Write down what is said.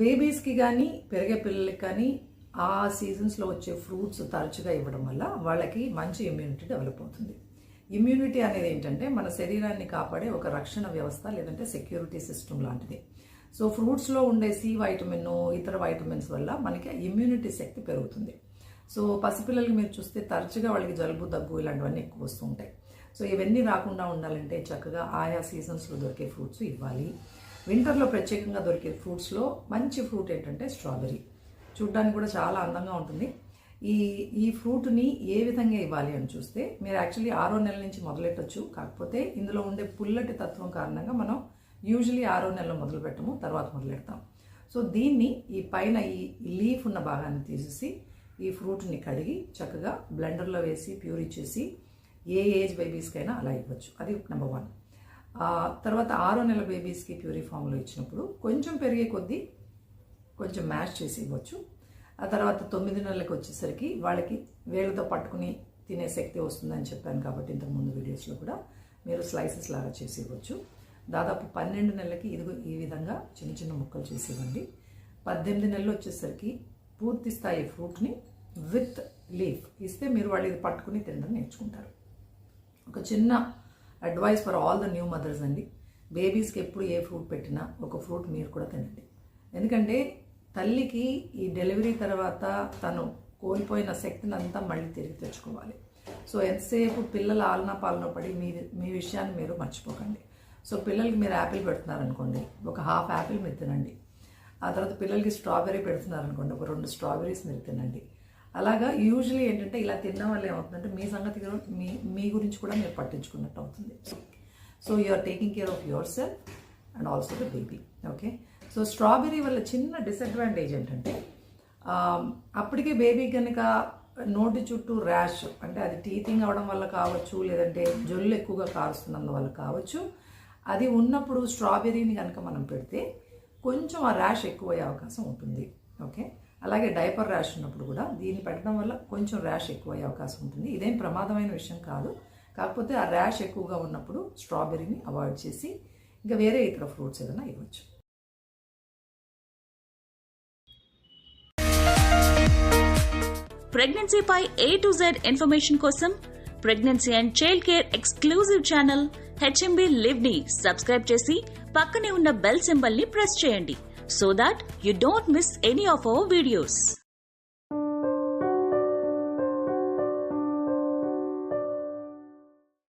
బేబీస్కి కానీ పెరిగే పిల్లలకి కానీ ఆ సీజన్స్లో వచ్చే ఫ్రూట్స్ తరచుగా ఇవ్వడం వల్ల వాళ్ళకి మంచి ఇమ్యూనిటీ డెవలప్ అవుతుంది. ఇమ్యూనిటీ అనేది ఏంటంటే మన శరీరాన్ని కాపాడే ఒక రక్షణ వ్యవస్థ లేదంటే సెక్యూరిటీ సిస్టమ్ లాంటిది. సో ఫ్రూట్స్లో ఉండే సి వైటమిన్ ఇతర వైటమిన్స్ వల్ల మనకి ఇమ్యూనిటీ శక్తి పెరుగుతుంది. సో పసిపిల్లలకి మీరు చూస్తే తరచుగా వాళ్ళకి జలుబు దగ్గు ఇలాంటివన్నీ ఎక్కువ వస్తూ ఉంటాయి. సో ఇవన్నీ రాకుండా ఉండాలంటే చక్కగా ఆయా సీజన్స్లో దొరికే ఫ్రూట్స్ ఇవ్వాలి. వింటర్లో ప్రత్యేకంగా దొరికే ఫ్రూట్స్లో మంచి ఫ్రూట్ ఏంటంటే స్ట్రాబెర్రీ. చూడ్డానికి కూడా చాలా అందంగా ఉంటుంది. ఈ ఫ్రూట్ని ఏ విధంగా ఇవ్వాలి అని చూస్తే మీరు యాక్చువల్లీ 6వ నెల నుంచి మొదలెట్టచ్చు. కాకపోతే ఇందులో ఉండే పుల్లటి తత్వం కారణంగా మనం యూజువలీ 6వ నెలలో మొదలు పెట్టము, తర్వాత మొదలెడతాం. సో దీన్ని ఈ పైన ఈ లీఫ్ ఉన్న భాగాన్ని తీసేసి ఈ ఫ్రూట్ని కడిగి చక్కగా బ్లెండర్లో వేసి ప్యూరీ చేసి ఏ ఏజ్ బేబీస్కైనా అలా ఇవ్వచ్చు. అది నెంబర్ 1. తర్వాత 6వ నెల బేబీస్కి ప్యూరీ ఫామ్లో ఇచ్చినప్పుడు కొంచెం పెరిగే కొద్దీ కొంచెం మ్యాష్ చేసి ఇవ్వచ్చు. ఆ తర్వాత 9 నెలలకు వచ్చేసరికి వాళ్ళకి వేళ్ళతో పట్టుకుని తినే శక్తి వస్తుందని చెప్పాను కాబట్టి ఇంతకుముందు వీడియోస్లో కూడా మీరు స్లైసెస్ లాగా చేసి ఇవ్వచ్చు. దాదాపు 12 నెలలకి ఇదిగో ఈ విధంగా చిన్న చిన్న ముక్కలు చేసి ఇవ్వండి. 18 నెలలు వచ్చేసరికి పూర్తి స్థాయి ఫ్రూట్ని విత్ లీఫ్ ఇస్తే మీరు వాళ్ళు ఇది పట్టుకుని తినడం నేర్చుకుంటారు. ఒక చిన్న advice for all the new mothers అండి, బేబీస్కి ఎప్పుడు ఏ ఫ్రూట్ పెట్టినా ఒక ఫ్రూట్ మీరు కూడా తినండి. ఎందుకంటే తల్లికి ఈ డెలివరీ తర్వాత తను కోల్పోయిన శక్తిని అంతా మళ్ళీ తిరిగి తెచ్చుకోవాలి. సో ఎంతసేపు పిల్లల ఆలనా పాలన పడి మీ విషయాన్ని మీరు మర్చిపోకండి. సో పిల్లలకి మీరు యాపిల్ పెడుతున్నారనుకోండి, ఒక హాఫ్ యాపిల్ మీరు తినండి. ఆ తర్వాత పిల్లలకి స్ట్రాబెర్రీ పెడుతున్నారనుకోండి, ఒక 2 స్ట్రాబెర్రీస్ మీరు తినండి. అలాగా యూజువలీ ఏంటంటే ఇలా తినడం వల్ల ఏమవుతుందంటే మీ సంగతి మీ గురించి కూడా మీరు పట్టించుకున్నట్టు అవుతుంది. So you are taking care of yourself and also the baby. Okay. So strawberry వల్ల చిన్న డిసడ్వాంటేజ్ ఏంటంటే అప్పటికే బేబీ కనుక నోటి చుట్టూ ర్యాష్, అంటే అది టీతింగ్ అవడం వల్ల కావచ్చు, లేదంటే జొల్లు ఎక్కువగా కారుస్తున్నందువల్ల కావచ్చు, అది ఉన్నప్పుడు స్ట్రాబెర్రీని కనుక మనం పెడితే కొంచెం ఆ ర్యాష్ ఎక్కువయ్యే అవకాశం ఉంటుంది. ఓకే. అలాగే డైపర్ ర్యాష్ ఉన్నప్పుడు కూడా దీన్ని పెట్టడం వల్ల కొంచెం ర్యాష్ ఎక్కువయ్యే అవకాశం ఉంటుంది. ఇదేం ప్రమాదమైన విషయం కాదు. కాకపోతే ఆ ర్యాష్ ఎక్కువగా ఉన్నప్పుడు స్ట్రాబెర్రీని అవాయిడ్ చేసి ఇంకా వేరే ఇతర ఫ్రూట్స్ ఏదైనా ఇవ్వచ్చు. ప్రెగ్నెన్సీపై A to Z ఇన్ఫర్మేషన్ కోసం pregnancy and child care exclusive channel HMB Live ని సబ్స్క్రైబ్ చేసి పక్కనే ఉన్న బెల్ సింబల్ ని ప్రెస్ చేయండి. So that you don't miss any of our videos.